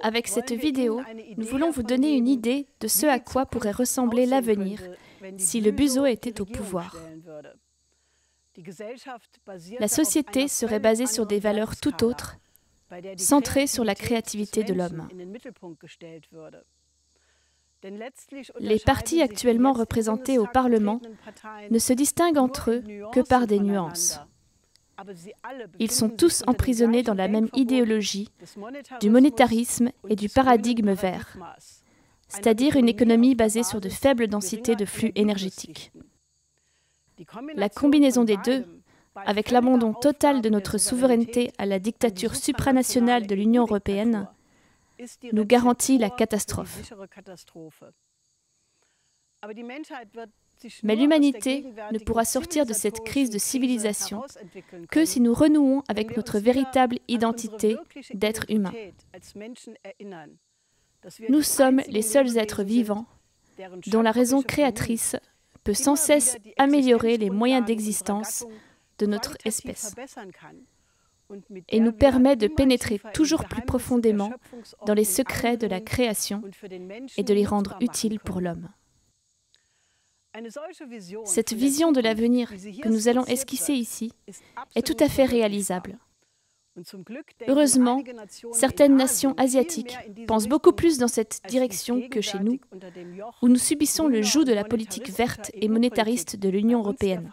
Avec cette vidéo, nous voulons vous donner une idée de ce à quoi pourrait ressembler l'avenir si le Buzo était au pouvoir. La société serait basée sur des valeurs tout autres, centrées sur la créativité de l'homme. Les partis actuellement représentés au Parlement ne se distinguent entre eux que par des nuances. Ils sont tous emprisonnés dans la même idéologie du monétarisme et du paradigme vert, c'est-à-dire une économie basée sur de faibles densités de flux énergétiques. La combinaison des deux, avec l'abandon total de notre souveraineté à la dictature supranationale de l'Union européenne, nous garantit la catastrophe. Mais l'humanité ne pourra sortir de cette crise de civilisation que si nous renouons avec notre véritable identité d'être humain. Nous sommes les seuls êtres vivants dont la raison créatrice peut sans cesse améliorer les moyens d'existence de notre espèce et nous permet de pénétrer toujours plus profondément dans les secrets de la création et de les rendre utiles pour l'homme. Cette vision de l'avenir que nous allons esquisser ici est tout à fait réalisable. Heureusement, certaines nations asiatiques pensent beaucoup plus dans cette direction que chez nous, où nous subissons le joug de la politique verte et monétariste de l'Union européenne.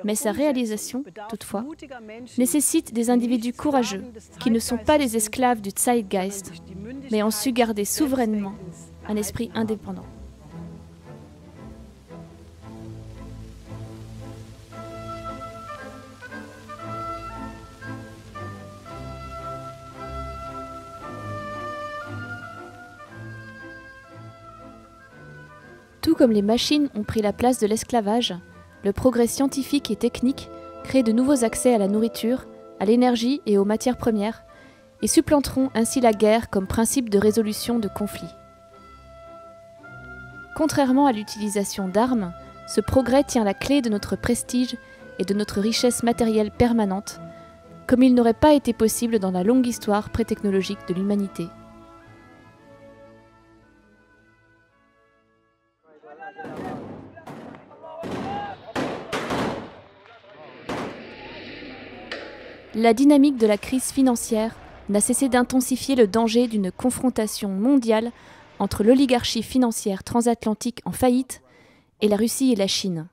Mais sa réalisation, toutefois, nécessite des individus courageux qui ne sont pas les esclaves du Zeitgeist, mais ont su garder souverainement un esprit indépendant. Tout comme les machines ont pris la place de l'esclavage, le progrès scientifique et technique crée de nouveaux accès à la nourriture, à l'énergie et aux matières premières, et supplanteront ainsi la guerre comme principe de résolution de conflits. Contrairement à l'utilisation d'armes, ce progrès tient la clé de notre prestige et de notre richesse matérielle permanente, comme il n'aurait pas été possible dans la longue histoire pré-technologique de l'humanité. La dynamique de la crise financière n'a cessé d'intensifier le danger d'une confrontation mondiale entre l'oligarchie financière transatlantique en faillite et la Russie et la Chine.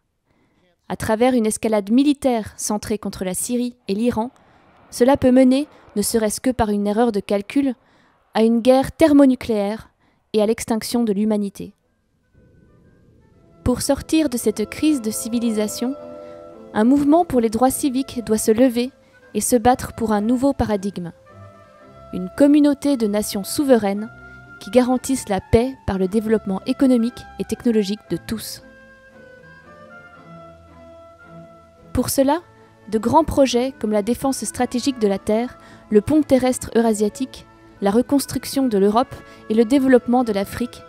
À travers une escalade militaire centrée contre la Syrie et l'Iran, cela peut mener, ne serait-ce que par une erreur de calcul, à une guerre thermonucléaire et à l'extinction de l'humanité. Pour sortir de cette crise de civilisation, un mouvement pour les droits civiques doit se lever et se battre pour un nouveau paradigme. Une communauté de nations souveraines qui garantissent la paix par le développement économique et technologique de tous. Pour cela, de grands projets comme la défense stratégique de la Terre, le pont terrestre eurasiatique, la reconstruction de l'Europe et le développement de l'Afrique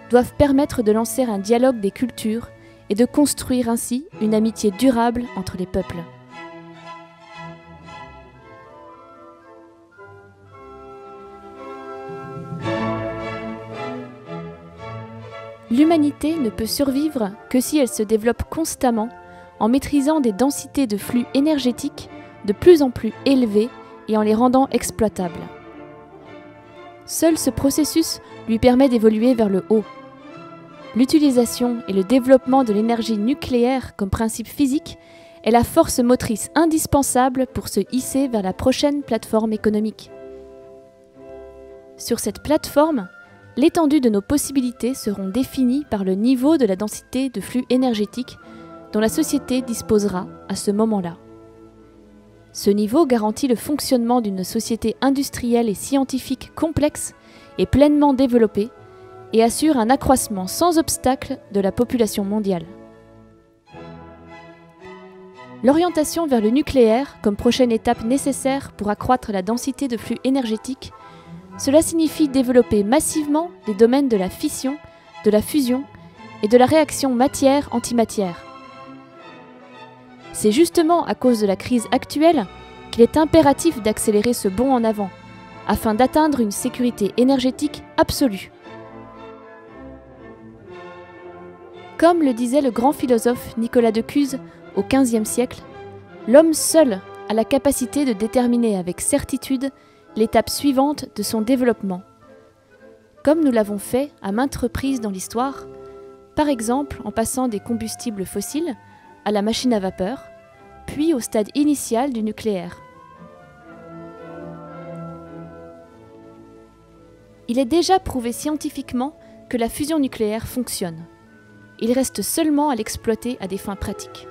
doivent permettre de lancer un dialogue des cultures et de construire ainsi une amitié durable entre les peuples. L'humanité ne peut survivre que si elle se développe constamment en maîtrisant des densités de flux énergétiques de plus en plus élevées et en les rendant exploitables. Seul ce processus lui permet d'évoluer vers le haut. L'utilisation et le développement de l'énergie nucléaire comme principe physique est la force motrice indispensable pour se hisser vers la prochaine plateforme économique. Sur cette plateforme, l'étendue de nos possibilités seront définies par le niveau de la densité de flux énergétique dont la société disposera à ce moment-là. Ce niveau garantit le fonctionnement d'une société industrielle et scientifique complexe et pleinement développée et assure un accroissement sans obstacle de la population mondiale. L'orientation vers le nucléaire comme prochaine étape nécessaire pour accroître la densité de flux énergétique, cela signifie développer massivement les domaines de la fission, de la fusion et de la réaction matière-antimatière. C'est justement à cause de la crise actuelle qu'il est impératif d'accélérer ce bond en avant, afin d'atteindre une sécurité énergétique absolue. Comme le disait le grand philosophe Nicolas de Cuse au XVe siècle, l'homme seul a la capacité de déterminer avec certitude l'étape suivante de son développement, comme nous l'avons fait à maintes reprises dans l'histoire, par exemple en passant des combustibles fossiles à la machine à vapeur, puis au stade initial du nucléaire. Il est déjà prouvé scientifiquement que la fusion nucléaire fonctionne. Il reste seulement à l'exploiter à des fins pratiques.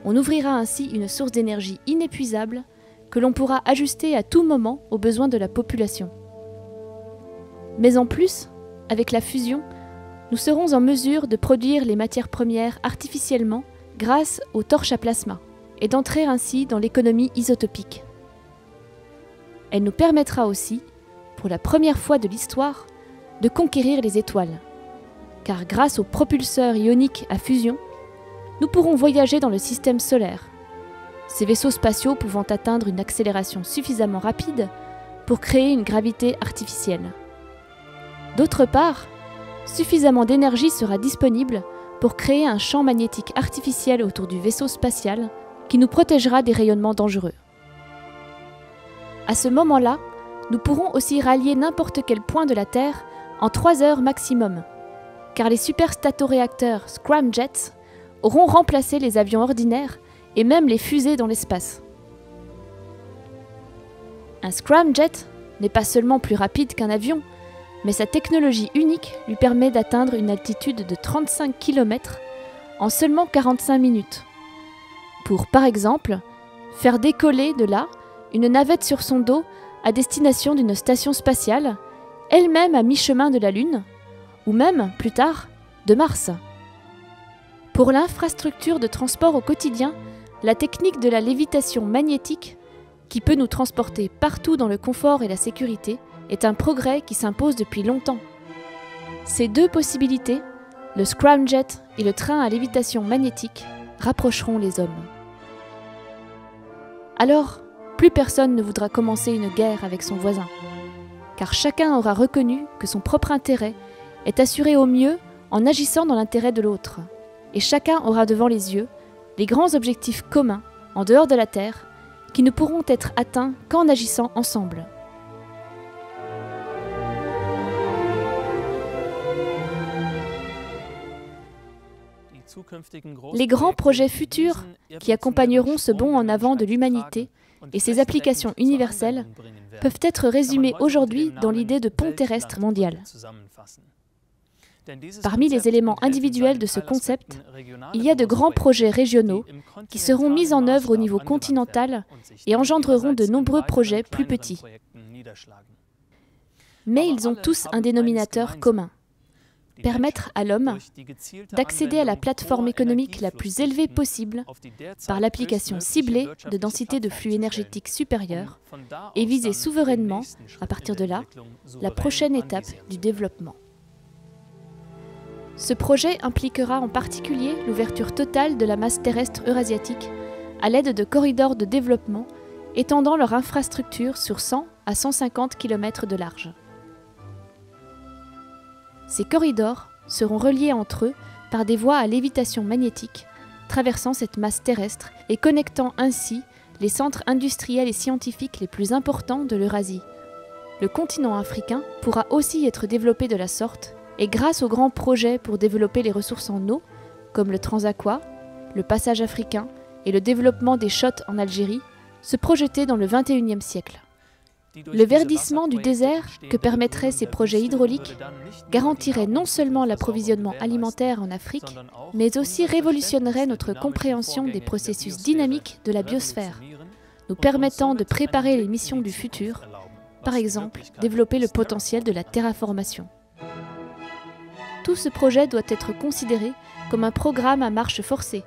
On ouvrira ainsi une source d'énergie inépuisable que l'on pourra ajuster à tout moment aux besoins de la population. Mais en plus, avec la fusion, nous serons en mesure de produire les matières premières artificiellement grâce aux torches à plasma et d'entrer ainsi dans l'économie isotopique. Elle nous permettra aussi, pour la première fois de l'histoire, de conquérir les étoiles, car grâce aux propulseurs ioniques à fusion, nous pourrons voyager dans le système solaire, ces vaisseaux spatiaux pouvant atteindre une accélération suffisamment rapide pour créer une gravité artificielle. D'autre part, suffisamment d'énergie sera disponible pour créer un champ magnétique artificiel autour du vaisseau spatial qui nous protégera des rayonnements dangereux. À ce moment-là, nous pourrons aussi rallier n'importe quel point de la Terre en 3 heures maximum, car les superstatoréacteurs Scramjets auront remplacé les avions ordinaires et même les fusées dans l'espace. Un scramjet n'est pas seulement plus rapide qu'un avion, mais sa technologie unique lui permet d'atteindre une altitude de 35 km en seulement 45 minutes. Pour, par exemple, faire décoller de là une navette sur son dos à destination d'une station spatiale, elle-même à mi-chemin de la Lune, ou même, plus tard, de Mars. Pour l'infrastructure de transport au quotidien, la technique de la lévitation magnétique, qui peut nous transporter partout dans le confort et la sécurité, est un progrès qui s'impose depuis longtemps. Ces deux possibilités, le scramjet et le train à lévitation magnétique, rapprocheront les hommes. Alors, plus personne ne voudra commencer une guerre avec son voisin, car chacun aura reconnu que son propre intérêt est assuré au mieux en agissant dans l'intérêt de l'autre, et chacun aura devant les yeux les grands objectifs communs, en dehors de la Terre, qui ne pourront être atteints qu'en agissant ensemble. Les grands projets futurs qui accompagneront ce bond en avant de l'humanité et ses applications universelles peuvent être résumés aujourd'hui dans l'idée de pont terrestre mondial. Parmi les éléments individuels de ce concept, il y a de grands projets régionaux qui seront mis en œuvre au niveau continental et engendreront de nombreux projets plus petits. Mais ils ont tous un dénominateur commun: permettre à l'homme d'accéder à la plateforme économique la plus élevée possible par l'application ciblée de densités de flux énergétiques supérieures et viser souverainement, à partir de là, la prochaine étape du développement. Ce projet impliquera en particulier l'ouverture totale de la masse terrestre eurasiatique à l'aide de corridors de développement étendant leur infrastructure sur 100 à 150 km de large. Ces corridors seront reliés entre eux par des voies à lévitation magnétique traversant cette masse terrestre et connectant ainsi les centres industriels et scientifiques les plus importants de l'Eurasie. Le continent africain pourra aussi être développé de la sorte, et grâce aux grands projets pour développer les ressources en eau, comme le Transaqua, le passage africain et le développement des shots en Algérie, se projeter dans le XXIe siècle. Le verdissement du désert que permettraient ces projets hydrauliques garantirait non seulement l'approvisionnement alimentaire en Afrique, mais aussi révolutionnerait notre compréhension des processus dynamiques de la biosphère, nous permettant de préparer les missions du futur, par exemple développer le potentiel de la terraformation. Tout ce projet doit être considéré comme un programme à marche forcée,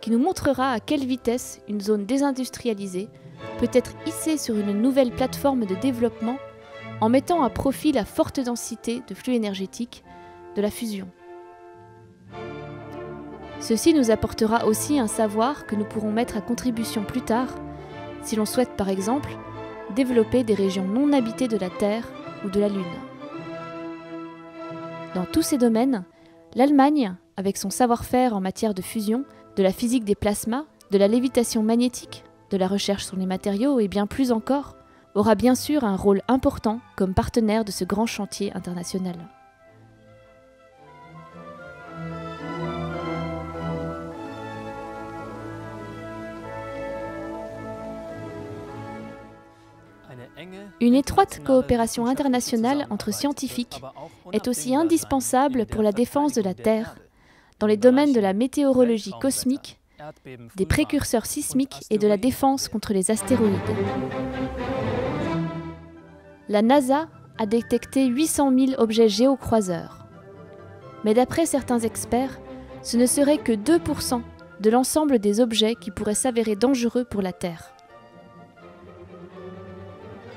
qui nous montrera à quelle vitesse une zone désindustrialisée peut être hissée sur une nouvelle plateforme de développement en mettant à profit la forte densité de flux énergétiques de la fusion. Ceci nous apportera aussi un savoir que nous pourrons mettre à contribution plus tard, si l'on souhaite par exemple développer des régions non habitées de la Terre ou de la Lune. Dans tous ces domaines, l'Allemagne, avec son savoir-faire en matière de fusion, de la physique des plasmas, de la lévitation magnétique, de la recherche sur les matériaux et bien plus encore, aura bien sûr un rôle important comme partenaire de ce grand chantier international. Une étroite coopération internationale entre scientifiques est aussi indispensable pour la défense de la Terre, dans les domaines de la météorologie cosmique, des précurseurs sismiques et de la défense contre les astéroïdes. La NASA a détecté 800 000 objets géocroiseurs. Mais d'après certains experts, ce ne serait que 2% de l'ensemble des objets qui pourraient s'avérer dangereux pour la Terre.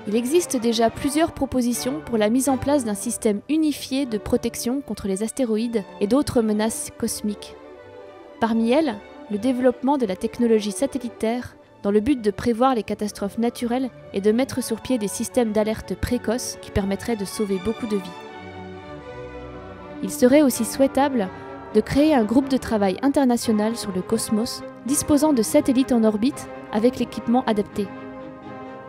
Il existe déjà plusieurs propositions pour la mise en place d'un système unifié de protection contre les astéroïdes et d'autres menaces cosmiques. Parmi elles, le développement de la technologie satellitaire dans le but de prévoir les catastrophes naturelles et de mettre sur pied des systèmes d'alerte précoces qui permettraient de sauver beaucoup de vies. Il serait aussi souhaitable de créer un groupe de travail international sur le cosmos disposant de satellites en orbite avec l'équipement adapté.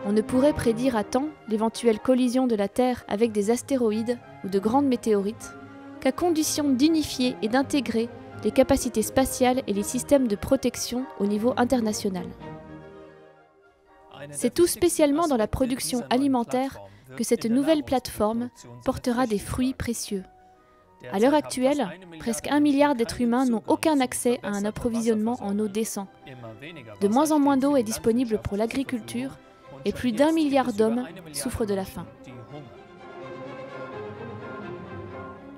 On ne pourrait prédire à temps l'éventuelle collision de la Terre avec des astéroïdes ou de grandes météorites qu'à condition d'unifier et d'intégrer les capacités spatiales et les systèmes de protection au niveau international. C'est tout spécialement dans la production alimentaire que cette nouvelle plateforme portera des fruits précieux. À l'heure actuelle, presque 1 milliard d'êtres humains n'ont aucun accès à un approvisionnement en eau décent. De moins en moins d'eau est disponible pour l'agriculture et plus d'1 milliard d'hommes souffrent de la faim.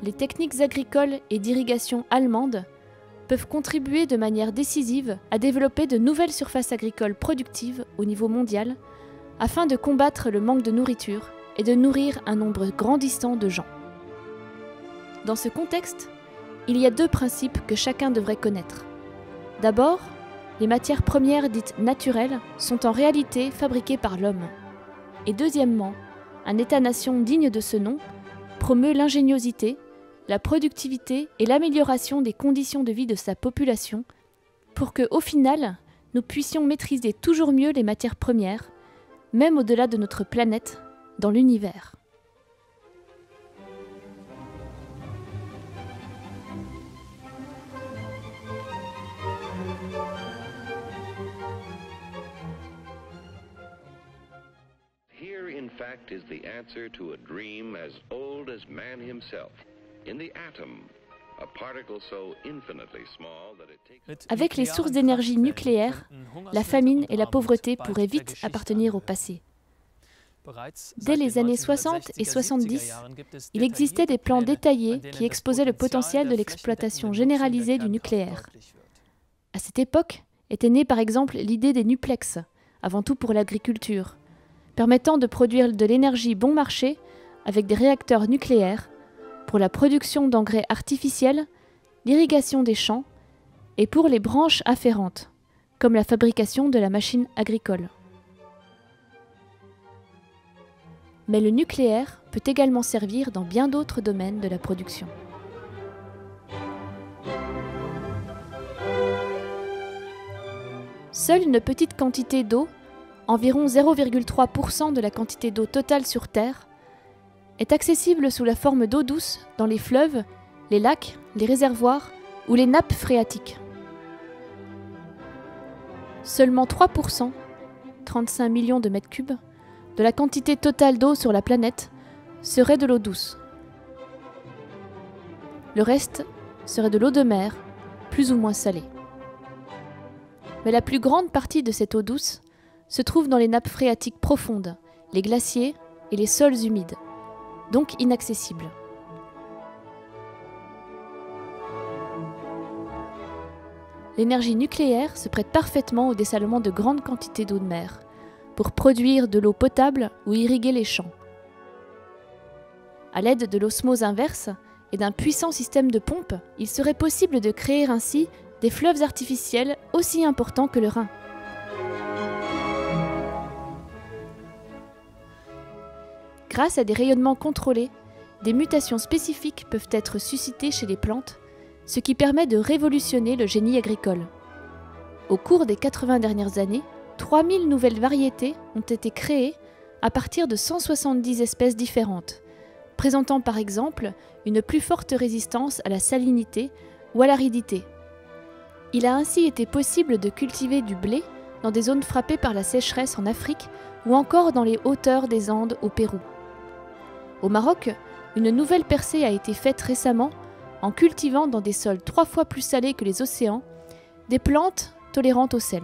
Les techniques agricoles et d'irrigation allemandes peuvent contribuer de manière décisive à développer de nouvelles surfaces agricoles productives au niveau mondial afin de combattre le manque de nourriture et de nourrir un nombre grandissant de gens. Dans ce contexte, il y a 2 principes que chacun devrait connaître. D'abord, les matières premières dites naturelles sont en réalité fabriquées par l'homme. Et deuxièmement, un État-nation digne de ce nom promeut l'ingéniosité, la productivité et l'amélioration des conditions de vie de sa population pour que, au final, nous puissions maîtriser toujours mieux les matières premières, même au-delà de notre planète, dans l'univers. In fact, is the answer to a dream as old as man himself. In the atom, a particle so infinitely small that it takes... Avec les sources d'énergie nucléaire, la famine et la pauvreté pourraient vite appartenir au passé. Dès les années 60 et 70, il existait des plans détaillés qui exposaient le potentiel de l'exploitation généralisée du nucléaire. À cette époque était née par exemple l'idée des nuplex, avant tout pour l'agriculture, permettant de produire de l'énergie bon marché avec des réacteurs nucléaires pour la production d'engrais artificiels, l'irrigation des champs et pour les branches afférentes, comme la fabrication de la machine agricole. Mais le nucléaire peut également servir dans bien d'autres domaines de la production. Seule une petite quantité d'eau, environ 0,3% de la quantité d'eau totale sur Terre, est accessible sous la forme d'eau douce dans les fleuves, les lacs, les réservoirs ou les nappes phréatiques. Seulement 3%, 35 millions de mètres cubes, de la quantité totale d'eau sur la planète serait de l'eau douce. Le reste serait de l'eau de mer, plus ou moins salée. Mais la plus grande partie de cette eau douce se trouve dans les nappes phréatiques profondes, les glaciers et les sols humides, donc inaccessibles. L'énergie nucléaire se prête parfaitement au dessalement de grandes quantités d'eau de mer, pour produire de l'eau potable ou irriguer les champs. À l'aide de l'osmose inverse et d'un puissant système de pompe, il serait possible de créer ainsi des fleuves artificiels aussi importants que le Rhin. Grâce à des rayonnements contrôlés, des mutations spécifiques peuvent être suscitées chez les plantes, ce qui permet de révolutionner le génie agricole. Au cours des 80 dernières années, 3000 nouvelles variétés ont été créées à partir de 170 espèces différentes, présentant par exemple une plus forte résistance à la salinité ou à l'aridité. Il a ainsi été possible de cultiver du blé dans des zones frappées par la sécheresse en Afrique ou encore dans les hauteurs des Andes au Pérou. Au Maroc, une nouvelle percée a été faite récemment en cultivant dans des sols 3 fois plus salés que les océans des plantes tolérantes au sel.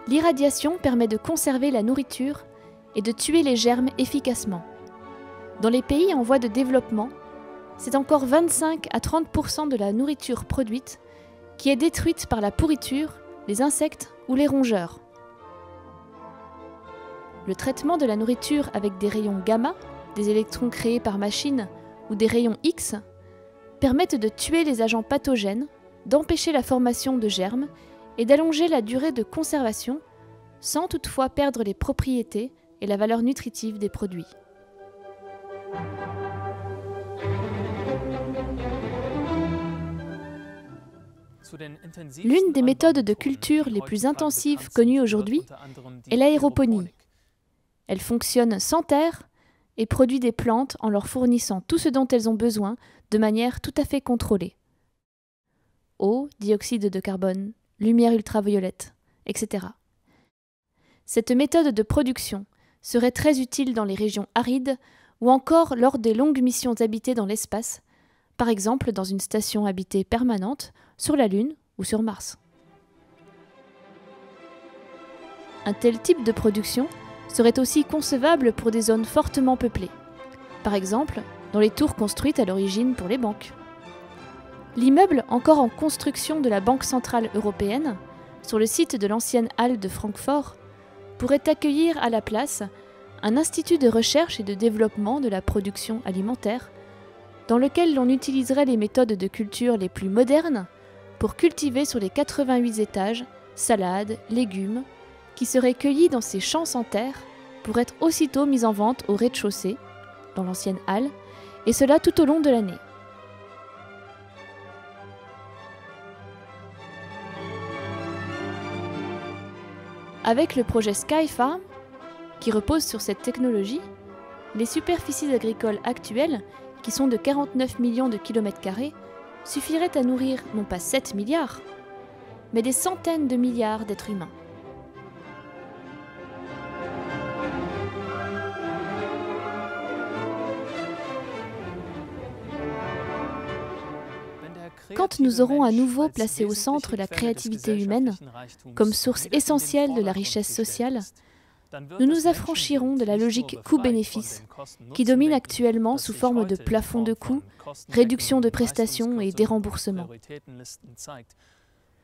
L'irradiation permet de conserver la nourriture et de tuer les germes efficacement. Dans les pays en voie de développement, c'est encore 25 à 30% de la nourriture produite qui est détruite par la pourriture, les insectes ou les rongeurs. Le traitement de la nourriture avec des rayons gamma, des électrons créés par machine, ou des rayons X, permettent de tuer les agents pathogènes, d'empêcher la formation de germes et d'allonger la durée de conservation, sans toutefois perdre les propriétés et la valeur nutritive des produits. L'une des méthodes de culture les plus intensives connues aujourd'hui est l'aéroponie. Elle fonctionne sans terre et produit des plantes en leur fournissant tout ce dont elles ont besoin de manière tout à fait contrôlée. Eau, dioxyde de carbone, lumière ultraviolette, etc. Cette méthode de production serait très utile dans les régions arides ou encore lors des longues missions habitées dans l'espace, par exemple dans une station habitée permanente sur la Lune ou sur Mars. Un tel type de production serait aussi concevable pour des zones fortement peuplées, par exemple dans les tours construites à l'origine pour les banques. L'immeuble encore en construction de la Banque centrale européenne, sur le site de l'ancienne halle de Francfort, pourrait accueillir à la place un institut de recherche et de développement de la production alimentaire, dans lequel l'on utiliserait les méthodes de culture les plus modernes pour cultiver sur les 88 étages salades, légumes, qui seraient cueillis dans ces champs sans terre pour être aussitôt mis en vente au rez-de-chaussée, dans l'ancienne halle, et cela tout au long de l'année. Avec le projet Sky Farm, qui repose sur cette technologie, les superficies agricoles actuelles, qui sont de 49 millions de kilomètres carrés, suffiraient à nourrir non pas 7 milliards, mais des centaines de milliards d'êtres humains. Quand nous aurons à nouveau placé au centre la créativité humaine, comme source essentielle de la richesse sociale, nous nous affranchirons de la logique coût-bénéfice, qui domine actuellement sous forme de plafond de coûts, réduction de prestations et déremboursements.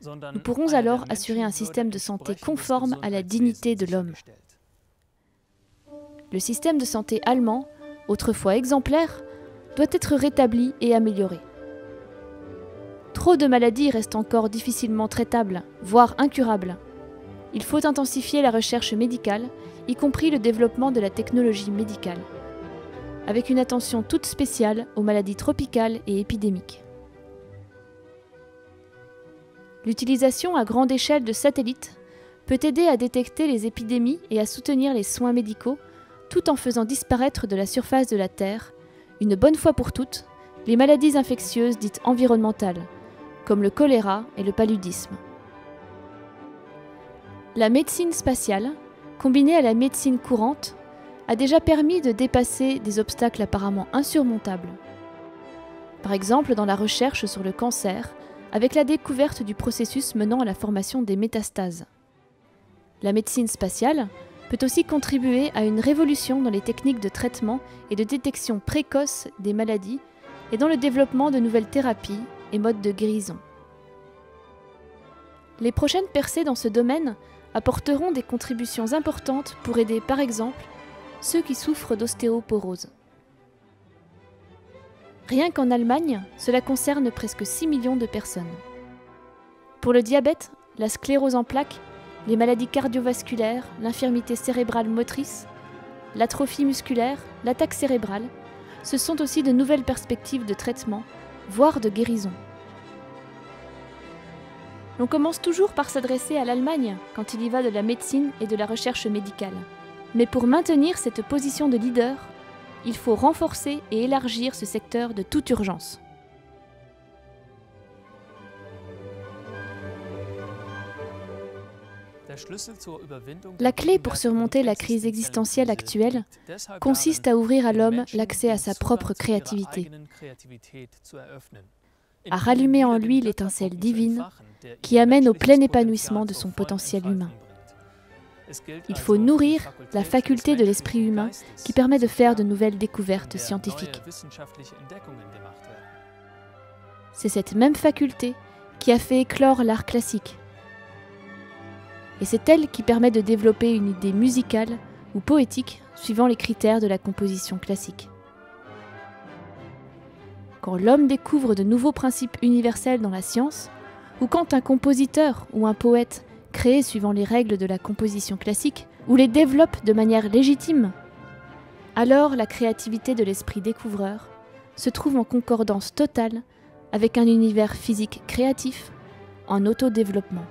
Nous pourrons alors assurer un système de santé conforme à la dignité de l'homme. Le système de santé allemand, autrefois exemplaire, doit être rétabli et amélioré. Trop de maladies restent encore difficilement traitables, voire incurables. Il faut intensifier la recherche médicale, y compris le développement de la technologie médicale, avec une attention toute spéciale aux maladies tropicales et épidémiques. L'utilisation à grande échelle de satellites peut aider à détecter les épidémies et à soutenir les soins médicaux, tout en faisant disparaître de la surface de la Terre, une bonne fois pour toutes, les maladies infectieuses dites environnementales, comme le choléra et le paludisme. La médecine spatiale, combinée à la médecine courante, a déjà permis de dépasser des obstacles apparemment insurmontables. Par exemple dans la recherche sur le cancer, avec la découverte du processus menant à la formation des métastases. La médecine spatiale peut aussi contribuer à une révolution dans les techniques de traitement et de détection précoce des maladies et dans le développement de nouvelles thérapies et modes de guérison. Les prochaines percées dans ce domaine apporteront des contributions importantes pour aider par exemple ceux qui souffrent d'ostéoporose. Rien qu'en Allemagne, cela concerne presque 6 millions de personnes. Pour le diabète, la sclérose en plaques, les maladies cardiovasculaires, l'infirmité cérébrale motrice, l'atrophie musculaire, l'attaque cérébrale, ce sont aussi de nouvelles perspectives de traitement, voire de guérison. On commence toujours par s'adresser à l'Allemagne quand il y va de la médecine et de la recherche médicale. Mais pour maintenir cette position de leader, il faut renforcer et élargir ce secteur de toute urgence. La clé pour surmonter la crise existentielle actuelle consiste à ouvrir à l'homme l'accès à sa propre créativité, à rallumer en lui l'étincelle divine qui amène au plein épanouissement de son potentiel humain. Il faut nourrir la faculté de l'esprit humain qui permet de faire de nouvelles découvertes scientifiques. C'est cette même faculté qui a fait éclore l'art classique. Et c'est elle qui permet de développer une idée musicale ou poétique suivant les critères de la composition classique. Quand l'homme découvre de nouveaux principes universels dans la science, ou quand un compositeur ou un poète crée suivant les règles de la composition classique, ou les développe de manière légitime, alors la créativité de l'esprit découvreur se trouve en concordance totale avec un univers physique créatif en autodéveloppement.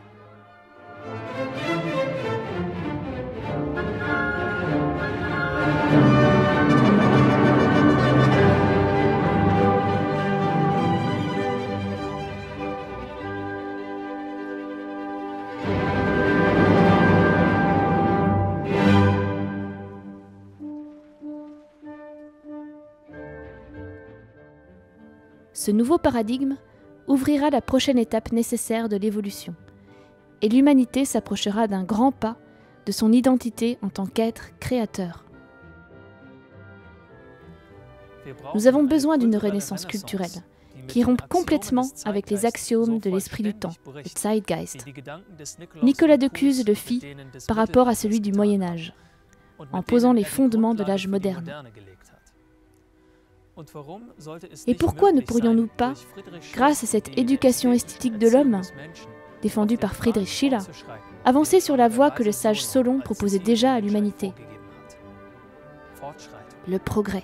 Ce nouveau paradigme ouvrira la prochaine étape nécessaire de l'évolution, et l'humanité s'approchera d'un grand pas de son identité en tant qu'être créateur. Nous avons besoin d'une renaissance culturelle qui rompe complètement avec les axiomes de l'esprit du temps, le Zeitgeist. Nicolas de Cuse le fit par rapport à celui du Moyen Âge, en posant les fondements de l'âge moderne. Et pourquoi ne pourrions-nous pas, grâce à cette éducation esthétique de l'homme, défendue par Friedrich Schiller, avancer sur la voie que le sage Solon proposait déjà à l'humanité, le progrès.